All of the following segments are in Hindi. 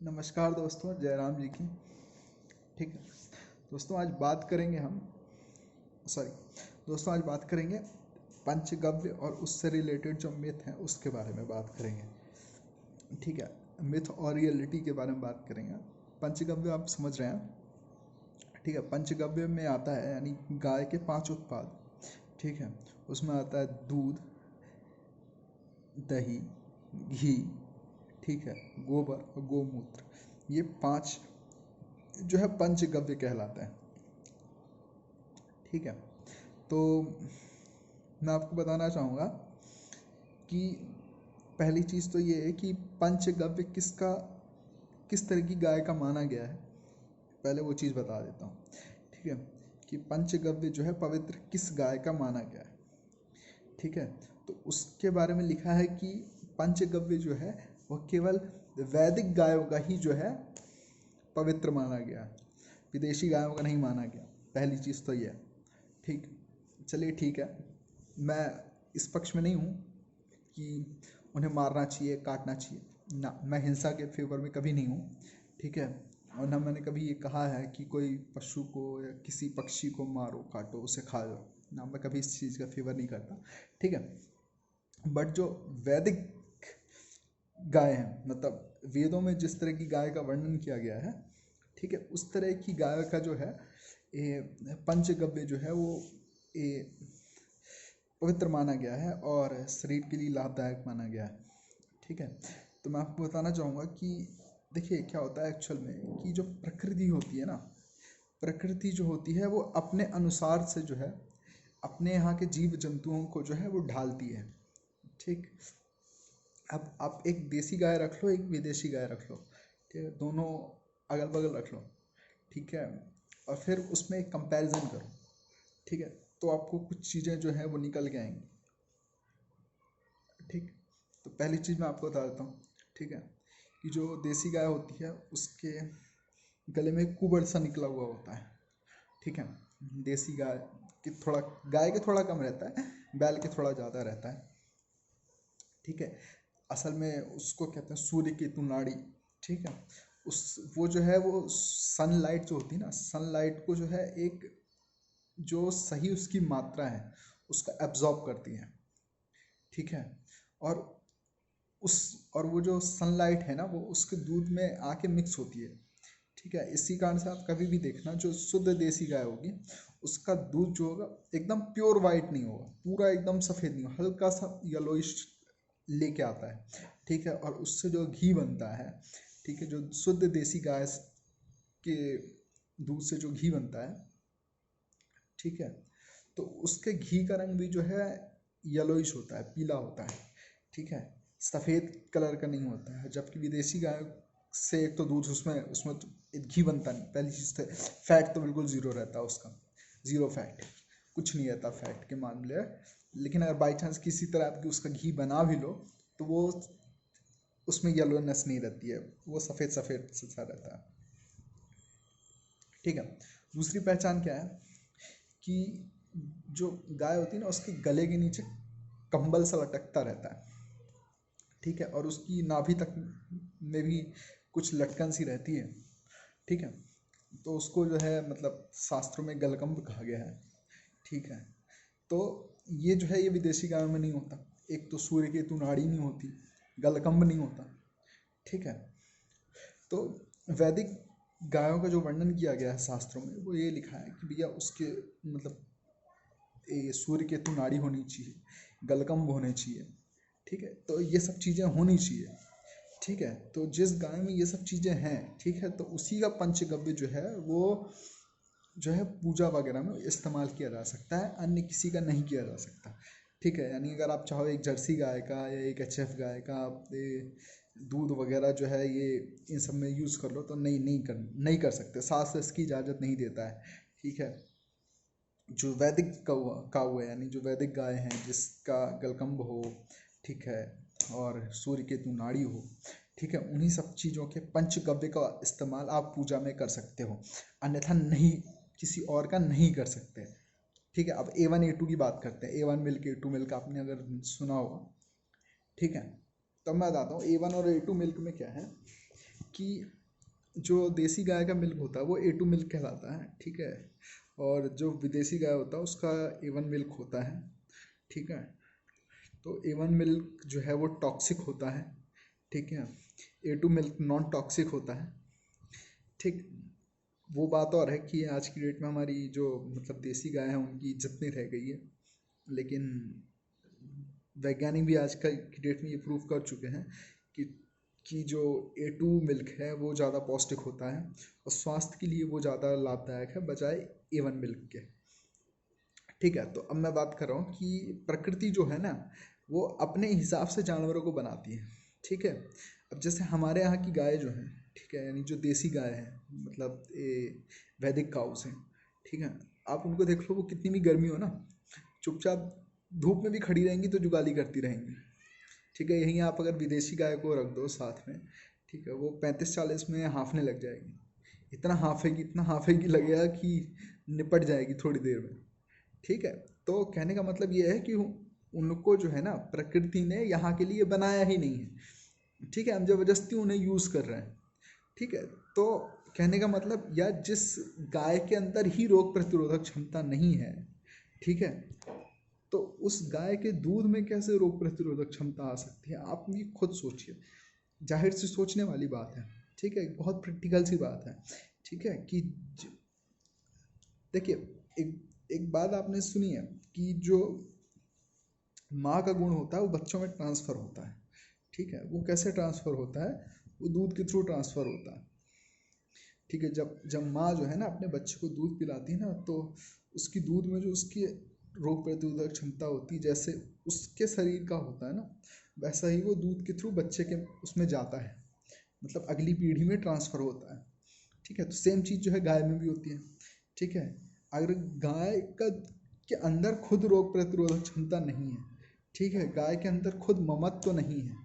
नमस्कार दोस्तों, जयराम जी की। ठीक है दोस्तों, आज बात करेंगे हम सॉरी दोस्तों आज बात करेंगे पंचगव्य और उससे रिलेटेड जो मिथ हैं उसके बारे में बात करेंगे। ठीक है, मिथ और रियलिटी के बारे में बात करेंगे। पंचगव्य आप समझ रहे हैं। ठीक है, पंचगव्य में आता है यानी गाय के 5 उत्पाद। ठीक है, उसमें आता है दूध, दही, घी, ठीक है, गोबर और गोमूत्र। ये 5 जो है पंचगव्य कहलाता है। ठीक है, तो मैं आपको बताना चाहूँगा कि पहली चीज़ तो ये है कि पंचगव्य किस तरह की गाय का माना गया है। पहले वो चीज़ बता देता हूँ। ठीक है, कि पंचगव्य जो है पवित्र किस गाय का माना गया है। ठीक है, तो उसके बारे में लिखा है कि पंचगव्य जो है वह केवल वैदिक गायों का ही जो है पवित्र माना गया है, विदेशी गायों का नहीं माना गया। पहली चीज़ तो ये है। ठीक, चलिए ठीक है, मैं इस पक्ष में नहीं हूँ कि उन्हें मारना चाहिए, काटना चाहिए ना। मैं हिंसा के फेवर में कभी नहीं हूँ। ठीक है, और ना मैंने कभी ये कहा है कि कोई पशु को या किसी पक्षी को मारो, काटो, उसे खा लो ना। मैं कभी इस चीज़ का फेवर नहीं करता। ठीक है, बट जो वैदिक गाय हैं, मतलब वेदों में जिस तरह की गाय का वर्णन किया गया है, ठीक है, उस तरह की गाय का जो है ये पंचगव्य जो है वो ये पवित्र माना गया है और शरीर के लिए लाभदायक माना गया है। ठीक है, तो मैं आपको बताना चाहूँगा कि देखिए क्या होता है एक्चुअल में कि जो प्रकृति होती है ना, प्रकृति जो होती है वो अपने अनुसार से जो है अपने यहाँ के जीव जंतुओं को जो है वो ढालती है। ठीक, अब आप एक देसी गाय रख लो, एक विदेशी गाय रख लो। ठीक है, दोनों अगल बगल रख लो। ठीक है, और फिर उसमें एक कंपैरिजन करो। ठीक है, तो आपको कुछ चीज़ें जो हैं वो निकल के आएंगी। ठीक, तो पहली चीज़ मैं आपको बता देता हूँ। ठीक है, कि जो देसी गाय होती है उसके गले में एक कुबड़ सा निकला हुआ होता है। ठीक है, देसी गाय की थोड़ा, गाय के थोड़ा कम रहता है, बैल के थोड़ा ज़्यादा रहता है। ठीक है, असल में उसको कहते हैं सूर्य केतु नाड़ी। ठीक है, उस वो जो है वो सनलाइट जो होती है ना, सनलाइट को जो है एक जो सही उसकी मात्रा है उसका एब्जॉर्ब करती है। ठीक है, और उस और वो जो सनलाइट है ना वो उसके दूध में आके मिक्स होती है। ठीक है, इसी कारण से आप कभी भी देखना जो शुद्ध देसी गाय होगी उसका दूध जो होगा एकदम प्योर वाइट नहीं होगा, पूरा एकदम सफ़ेद नहीं होगा, हल्का सा येलोइश लेके आता है। ठीक है, और उससे जो घी बनता है, ठीक है, जो शुद्ध देसी गाय के दूध से जो घी बनता है, ठीक है, तो उसके घी का रंग भी जो है येलोइश होता है, पीला होता है। ठीक है, सफ़ेद कलर का नहीं होता है। जबकि विदेशी गाय से एक तो दूध उसमें उसमें तो घी बनता नहीं, पहली चीज़ तो फैट तो बिल्कुल ज़ीरो रहता है उसका, ज़ीरो फैट, कुछ नहीं रहता फैट के मामले में। लेकिन अगर बाई चांस किसी तरह आपकी उसका घी बना भी लो तो वो उसमें येलोनेस नहीं रहती है, वो सफ़ेद सफ़ेद सा रहता है। ठीक है, दूसरी पहचान क्या है कि जो गाय होती है ना उसके गले के नीचे कंबल सा लटकता रहता है। ठीक है, और उसकी नाभि तक में भी कुछ लटकन सी रहती है। ठीक है, तो उसको जो है मतलब शास्त्रों में गलकंब कहा गया है। ठीक है, तो ये जो है ये विदेशी गायों में नहीं होता। एक तो सूर्य केतु नाड़ी नहीं होती, गलकंब नहीं होता। ठीक है, तो वैदिक गायों का जो वर्णन किया गया है शास्त्रों में वो ये लिखा है कि भैया उसके मतलब ये सूर्य केतु नाड़ी होनी चाहिए, गलकंब होने चाहिए। ठीक है, तो ये सब चीज़ें होनी चाहिए। ठीक है, तो जिस गाय में ये सब चीज़ें हैं, ठीक है, तो उसी का पंचगव्य जो है वो जो है पूजा वगैरह में इस्तेमाल किया जा सकता है, अन्य किसी का नहीं किया जा सकता। ठीक है, यानी अगर आप चाहो एक जर्सी गाय का या एक एचएफ गाय का आप दूध वगैरह जो है ये इन सब में यूज़ कर लो तो नहीं कर सकते, शास्त्र इसकी इजाज़त नहीं देता है। ठीक है, जो वैदिक काऊ है यानी जो वैदिक गाय हैं जिसका गलकंब हो, ठीक है, और सूर्य केतु नाड़ी हो, ठीक है, उन्हीं सब चीज़ों के पंचगव्य का इस्तेमाल आप पूजा में कर सकते हो, अन्यथा नहीं, किसी और का नहीं कर सकते। ठीक है, अब A1 A2 की बात करते हैं। A1 मिल्क A2 मिल्क आपने अगर सुना होगा। ठीक है, तो मैं बताता हूँ A1 और A2 मिल्क में क्या है कि जो देसी गाय का मिल्क होता है वो A2 मिल्क कहलाता है, ठीक है। और जो विदेशी गाय होता है उसका A1 मिल्क होता है, ठीक है। तो A1 मिल्क जो है वो टॉक्सिक होता है, ठीक है। A2 मिल्क नॉन टॉक्सिक होता है, ठीक। वो बात और है कि आज की डेट में हमारी जो मतलब देसी गाय है उनकी इज्जत नहीं रह गई है, लेकिन वैज्ञानिक भी आज की डेट में ये प्रूव कर चुके हैं कि जो A2 मिल्क है वो ज़्यादा पौष्टिक होता है और स्वास्थ्य के लिए वो ज़्यादा लाभदायक है बजाय A1 मिल्क के, ठीक है। तो अब मैं बात कर रहा हूँ कि प्रकृति जो है ना वो अपने हिसाब से जानवरों को बनाती है, ठीक है। अब जैसे हमारे यहाँ की गाय जो है, ठीक है, यानी जो देसी गाय है, मतलब ये वैदिक काउस हैं, ठीक है। आप उनको देख लो, वो कितनी भी गर्मी हो ना, चुपचाप धूप में भी खड़ी रहेंगी तो जुगाली करती रहेंगी, ठीक है। यहीं आप अगर विदेशी गाय को रख दो साथ में, ठीक है, वो 35-40 में हाँफने लग जाएगी। इतना हाँफेगी लगेगा कि निपट जाएगी थोड़ी देर में, ठीक है। तो कहने का मतलब ये है कि उनको जो है ना प्रकृति ने यहाँ के लिए बनाया ही नहीं है, ठीक है। हम ज़बरदस्ती उन्हें यूज़ कर रहे हैं, ठीक है। तो कहने का मतलब, या जिस गाय के अंदर ही रोग प्रतिरोधक क्षमता नहीं है, ठीक है, तो उस गाय के दूध में कैसे रोग प्रतिरोधक क्षमता आ सकती है? आप ये खुद सोचिए, जाहिर सी सोचने वाली बात है, ठीक है, बहुत प्रैक्टिकल सी बात है, ठीक है। कि देखिए, एक एक बात आपने सुनी है कि जो माँ का गुण होता है वो बच्चों में ट्रांसफ़र होता है, ठीक है। वो कैसे ट्रांसफ़र होता है? वो दूध के थ्रू ट्रांसफ़र होता है, ठीक है। जब जब माँ जो है ना अपने बच्चे को दूध पिलाती है ना, तो उसकी दूध में जो उसकी रोग प्रतिरोधक क्षमता होती है, जैसे उसके शरीर का होता है ना, वैसा ही वो दूध के थ्रू बच्चे के उसमें जाता है, मतलब अगली पीढ़ी में ट्रांसफ़र होता है, ठीक है। तो सेम चीज़ जो है गाय में भी होती है, ठीक है। अगर गाय का के अंदर खुद रोग प्रतिरोधक क्षमता नहीं है, ठीक है, गाय के अंदर खुद ममत्व तो नहीं है,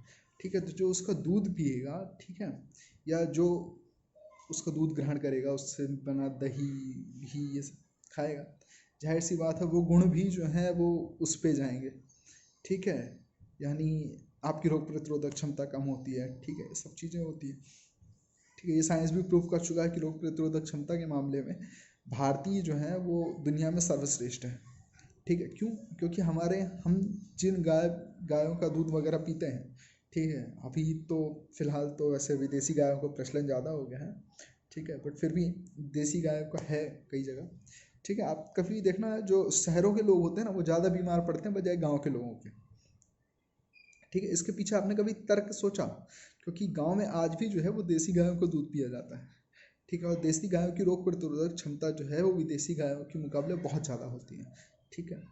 ठीक है, तो जो उसका दूध पिएगा, ठीक है, या जो उसका दूध ग्रहण करेगा, उससे बना दही घी ये सब खाएगा, जाहिर सी बात है वो गुण भी जो है वो उस पे जाएंगे, ठीक है। यानी आपकी रोग प्रतिरोधक क्षमता कम होती है, ठीक है, ये सब चीज़ें होती हैं, ठीक है। ये साइंस भी प्रूव कर चुका है कि रोग प्रतिरोधक क्षमता के मामले में भारतीय जो है वो दुनिया में सर्वश्रेष्ठ है, ठीक है। क्यों? क्योंकि हम जिन गायों का दूध वगैरह पीते हैं, ठीक है, अभी तो फिलहाल तो वैसे विदेशी गायों का प्रचलन ज़्यादा हो गया है, ठीक है, बट फिर भी देसी गायों का है कई जगह, ठीक है। आप कभी देखना, जो शहरों के लोग होते हैं ना वो ज़्यादा बीमार पड़ते हैं बजाय गाँव के लोगों के, ठीक है। इसके पीछे आपने कभी तर्क सोचा? क्योंकि गाँव में आज भी जो है वो देसी गायों का दूध पिया जाता है, ठीक है। और देसी गायों की रोग प्रतिरोधक क्षमता जो है वो विदेशी गायों के मुकाबले बहुत ज़्यादा होती है, ठीक है।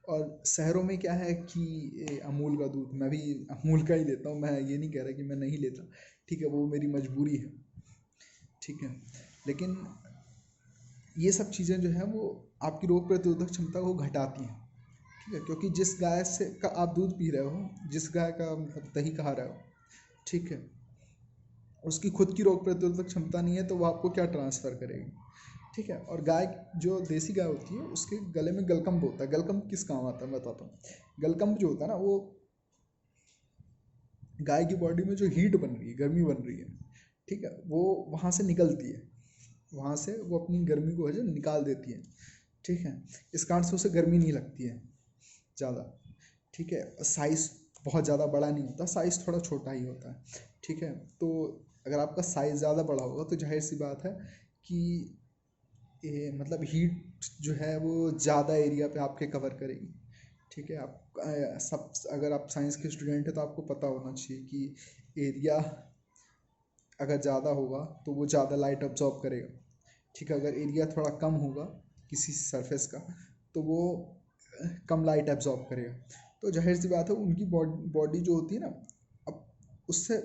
और शहरों में क्या है कि अमूल का दूध, मैं भी अमूल का ही लेता हूँ, मैं ये नहीं कह रहा कि मैं नहीं लेता, ठीक है, वो मेरी मजबूरी है, ठीक है। लेकिन ये सब चीज़ें जो हैं वो आपकी रोग प्रतिरोधक क्षमता को घटाती हैं, ठीक है। क्योंकि जिस गाय से का आप दूध पी रहे हो, जिस गाय का मतलब दही खा रहे हो, ठीक है, उसकी खुद की रोग प्रतिरोधक क्षमता नहीं है तो वो आपको क्या ट्रांसफ़र करेगी, ठीक है। और गाय, जो देसी गाय होती है उसके गले में गलकंब होता है। गलकंब किस काम आता है मैं बताता हूँ। गलकंब जो होता है ना वो गाय की बॉडी में जो हीट बन रही है, गर्मी बन रही है, ठीक है, वो वहाँ से निकलती है, वहाँ से वो अपनी गर्मी को है जो निकाल देती है, ठीक है। इस कारण से उसे गर्मी नहीं लगती है ज़्यादा, ठीक है। साइज़ बहुत ज़्यादा बड़ा नहीं होता, साइज़ थोड़ा छोटा ही होता है, ठीक है। तो अगर आपका साइज़ ज़्यादा बड़ा होगा तो जाहिर सी बात है कि मतलब हीट जो है वो ज़्यादा एरिया पे आपके कवर करेगी, ठीक है। आप सब अगर आप साइंस के स्टूडेंट हैं तो आपको पता होना चाहिए कि एरिया अगर ज़्यादा होगा तो वो ज़्यादा लाइट अब्जॉर्ब करेगा, ठीक है। अगर एरिया थोड़ा कम होगा किसी सरफेस का तो वो कम लाइट एब्जॉर्ब करेगा। तो जाहिर सी बात है उनकी बॉडी जो होती है ना, अब उससे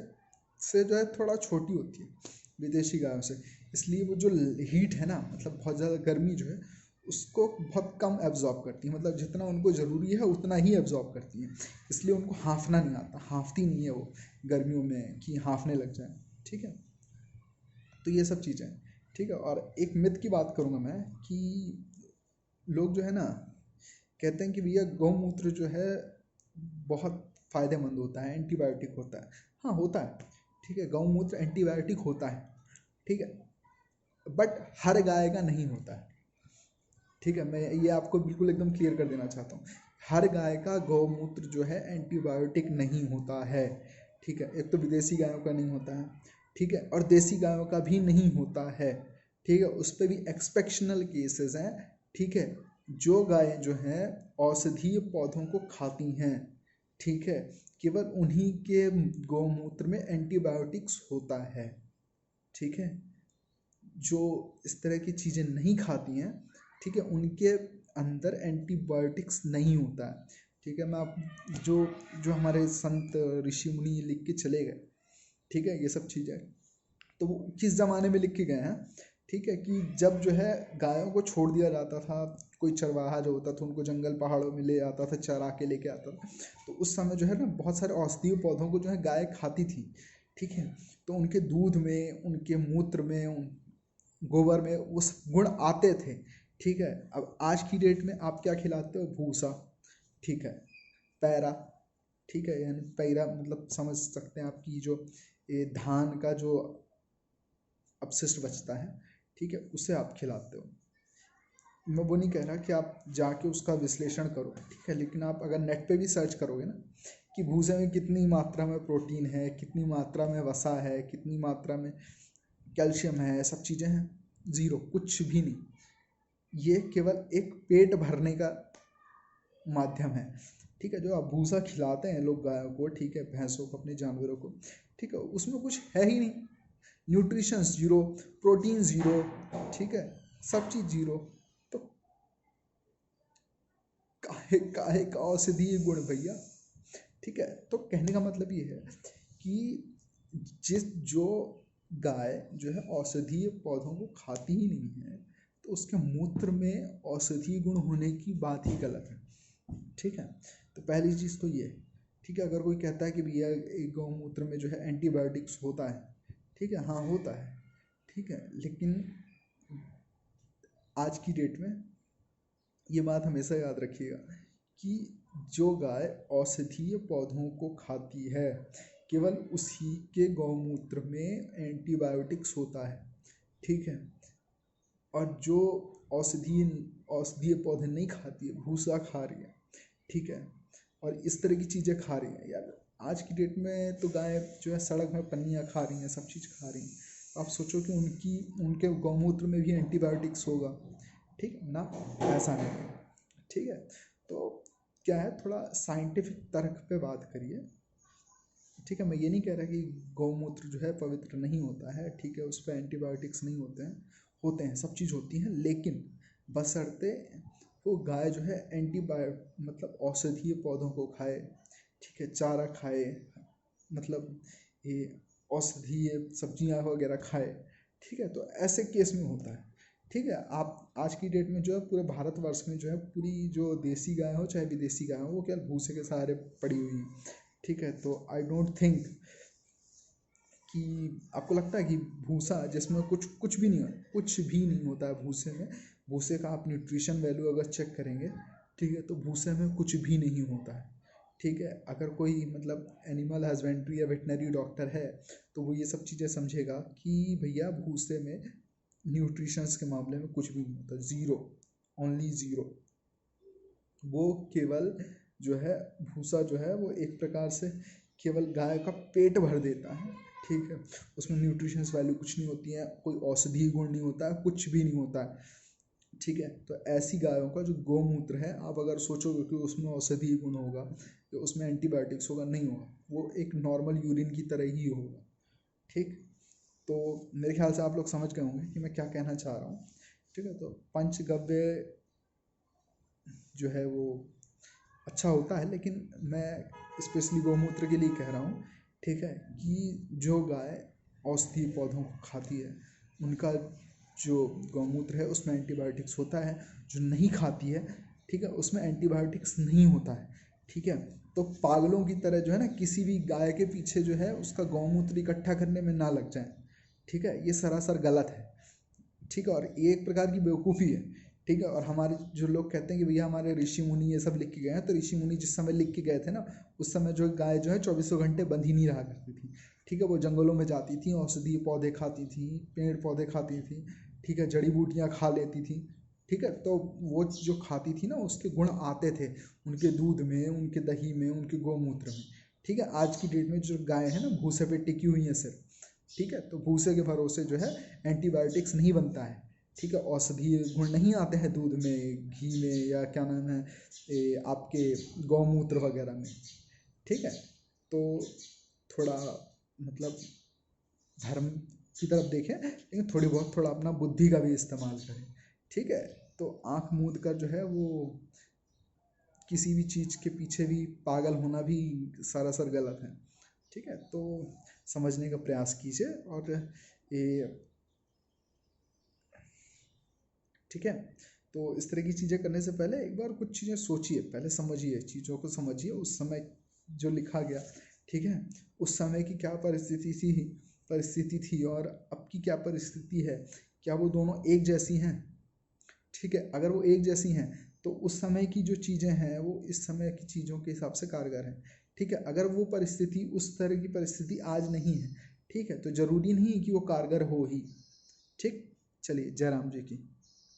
जो है थोड़ा छोटी होती है विदेशी गायों से, इसलिए वो जो हीट है ना, मतलब बहुत ज़्यादा गर्मी जो है उसको बहुत कम एब्जॉर्ब करती है, मतलब जितना उनको ज़रूरी है उतना ही एब्जॉर्ब करती हैं, इसलिए उनको हाँफना नहीं आता, हाँफती नहीं है वो गर्मियों में कि हाँफने लग जाए, ठीक है। तो ये सब चीज़ें, ठीक है। और एक मिथ की बात करूँगा मैं कि लोग जो है ना कहते हैं कि भैया गौमूत्र जो है बहुत फ़ायदेमंद होता है, एंटीबायोटिक होता है। हाँ होता है, ठीक है, गौमूत्र एंटीबायोटिक होता है, ठीक है, बट हर गाय का नहीं होता है, ठीक है। मैं ये आपको बिल्कुल एकदम क्लियर कर देना चाहता हूँ, हर गाय का गौमूत्र जो है एंटीबायोटिक नहीं होता है, ठीक है। एक तो विदेशी गायों का नहीं होता है, ठीक है, और देसी गायों का भी नहीं होता है, ठीक है। उस पर भी एक्सेप्शनल केसेस हैं, ठीक है, जो गायें जो हैं औषधीय पौधों को खाती हैं, ठीक है, केवल उन्हीं के गौमूत्र में एंटीबायोटिक्स होता है, ठीक है। जो इस तरह की चीज़ें नहीं खाती हैं, ठीक है, उनके अंदर एंटीबायोटिक्स नहीं होता है, ठीक है। मैं आप जो जो हमारे संत ऋषि मुनि लिख के चले गए, ठीक है, ये सब चीज़ें तो वो किस ज़माने में लिख के गए हैं, ठीक है, कि जब जो है गायों को छोड़ दिया जाता था, कोई चरवाहा जो होता था उनको जंगल पहाड़ों में ले आता था, चरा के लेके आता था, तो उस समय जो है ना बहुत सारे औषधीय पौधों को जो है गाय खाती थी, ठीक है। तो उनके दूध में, उनके मूत्र में, गोबर में वो गुण आते थे, ठीक है। अब आज की डेट में आप क्या खिलाते हो? भूसा, ठीक है, पैरा, ठीक है, यानी पैरा मतलब समझ सकते हैं आपकी जो ये धान का जो अपशिष्ट बचता है, ठीक है, उसे आप खिलाते हो। मैं वो नहीं कह रहा कि आप जाके उसका विश्लेषण करो, ठीक है, लेकिन आप अगर नेट पे भी सर्च करोगे ना कि भूसे में कितनी मात्रा में प्रोटीन है, कितनी मात्रा में वसा है, कितनी मात्रा में कैल्शियम है, सब चीज़ें हैं, ज़ीरो, कुछ भी नहीं। ये केवल एक पेट भरने का माध्यम है, ठीक है। जो आप भूसा खिलाते हैं लोग गायों को, ठीक है, भैंसों को, अपने जानवरों को, ठीक है, उसमें कुछ है ही नहीं, न्यूट्रिशंस जीरो, प्रोटीन ज़ीरो, ठीक है, सब चीज़ जीरो। तो काहे काहे का औषधीय गुण भैया, ठीक है। तो कहने का मतलब ये है कि जो गाय जो है औषधीय पौधों को खाती ही नहीं है, तो उसके मूत्र में औषधीय गुण होने की बात ही गलत है, ठीक है। तो पहली चीज़ तो ये है, ठीक है। अगर कोई कहता है कि भैया एक गौमूत्र में जो है एंटीबायोटिक्स होता है, ठीक है, हाँ होता है, ठीक है, लेकिन आज की डेट में ये बात हमेशा याद रखिएगा कि जो गाय औषधीय पौधों को खाती है, केवल उसी के गौमूत्र में एंटीबायोटिक्स होता है, ठीक है। और जो औषधीय औषधीय पौधे नहीं खाती है, भूसा खा रही है, ठीक है, और इस तरह की चीज़ें खा रही हैं यार, आज की डेट में तो गाय जो है सड़क में पन्नियाँ खा रही हैं, सब चीज़ खा रही हैं। आप सोचो कि उनके गौमूत्र में भी एंटीबायोटिक्स होगा, ठीक है ना? ऐसा नहीं है, ठीक है। तो क्या है, थोड़ा साइंटिफिक तर्क पे बात करिए, ठीक है। मैं ये नहीं कह रहा कि गौमूत्र जो है पवित्र नहीं होता है, ठीक है, उस पर एंटीबायोटिक्स नहीं होते हैं, सब चीज़ होती हैं, लेकिन बशर्ते वो गाय जो है मतलब औषधीय पौधों को खाए, ठीक है, चारा खाए, मतलब ये औषधीय सब्जियां वगैरह खाए, ठीक है, तो ऐसे केस में होता है, ठीक है। आप आज की डेट में जो है पूरे भारतवर्ष में जो है पूरी जो देसी गाय हो चाहे विदेशी गाय हो, वो केवल भूसे के सहारे पड़ी हुई हैं, ठीक है। तो आई डोंट थिंक कि आपको लगता है कि भूसा जिसमें कुछ भी नहीं हो, कुछ भी नहीं होता है भूसे में, भूसे का आप न्यूट्रिशन वैल्यू अगर चेक करेंगे, ठीक है, तो भूसे में कुछ भी नहीं होता है, ठीक है। अगर कोई मतलब एनिमल हस्बेंड्री या वेटनरी डॉक्टर है तो वो ये सब चीज़ें समझेगा कि भैया भूसे में न्यूट्रिशंस के मामले में कुछ भी नहीं होता, ज़ीरो, ओनली ज़ीरो। वो केवल जो है भूसा जो है वो एक प्रकार से केवल गाय का पेट भर देता है, ठीक है, उसमें न्यूट्रिशंस वैल्यू कुछ नहीं होती है, कोई औषधीय गुण नहीं होता है, कुछ भी नहीं होता है, ठीक है। तो ऐसी गायों का जो गौमूत्र है, आप अगर सोचोगे कि उसमें औषधीय गुण होगा या उसमें एंटीबायोटिक्स होगा, नहीं होगा, वो एक नॉर्मल यूरिन की तरह ही होगा, ठीक। तो मेरे ख्याल से आप लोग समझ गए होंगे कि मैं क्या कहना चाह रहा हूँ, ठीक है। तो पंचगव्य जो है वो अच्छा होता है, लेकिन मैं स्पेशली गौमूत्र के लिए कह रहा हूँ, ठीक है, कि जो गाय औषधीय पौधों को खाती है उनका जो गौमूत्र है उसमें एंटीबायोटिक्स होता है, जो नहीं खाती है, ठीक है, उसमें एंटीबायोटिक्स नहीं होता है, ठीक है। तो पागलों की तरह जो है ना किसी भी गाय के पीछे जो है उसका गौमूत्र इकट्ठा करने में ना लग जाए, ठीक है, ये सरासर गलत है, ठीक है। और ये एक प्रकार की बेवकूफ़ी है, ठीक है। और हमारे जो लोग कहते हैं कि भैया हमारे ऋषि मुनि ये सब लिख के गए हैं, तो ऋषि मुनि जिस समय लिख के गए थे ना, उस समय जो गाय जो है 24 घंटे बंधी नहीं रहा करती थी, ठीक है, वो जंगलों में जाती थी, औषधीय पौधे खाती थी, पेड़ पौधे खाती थी, ठीक है, जड़ी बूटियाँ खा लेती थी, ठीक है। तो वो जो खाती थी ना, उसके गुण आते थे उनके दूध में, उनके दही में, उनके गौमूत्र में, ठीक है। आज की डेट में जो गाय है ना, भूसे पे टिकी हुई है सिर्फ, ठीक है। तो भूसे के भरोसे जो है एंटीबायोटिक्स नहीं बनता है, ठीक है, औषधीय गुण नहीं आते हैं दूध में, घी में, या क्या नाम है, आपके गौमूत्र वगैरह में, ठीक है। तो थोड़ा मतलब धर्म की तरफ देखें, लेकिन थोड़ी बहुत थोड़ा अपना बुद्धि का भी इस्तेमाल करें, ठीक है। तो आँख मूंद कर जो है वो किसी भी चीज़ के पीछे भी पागल होना भी सरासर गलत है, ठीक है। तो समझने का प्रयास कीजिए, और ये, ठीक है। तो इस तरह की चीज़ें करने से पहले एक बार कुछ चीज़ें सोचिए, पहले समझिए, चीज़ों को समझिए, उस समय जो लिखा गया, ठीक है, उस समय की क्या परिस्थिति थी और अब की क्या परिस्थिति है, क्या वो दोनों एक जैसी हैं, ठीक है। अगर वो एक जैसी हैं तो उस समय की जो चीज़ें हैं वो इस समय की चीज़ों के हिसाब से कारगर हैं, ठीक है। अगर वो परिस्थिति, उस तरह की परिस्थिति आज नहीं है, ठीक है, तो ज़रूरी नहीं कि वो कारगर हो ही, ठीक। चलिए, जय राम जी की।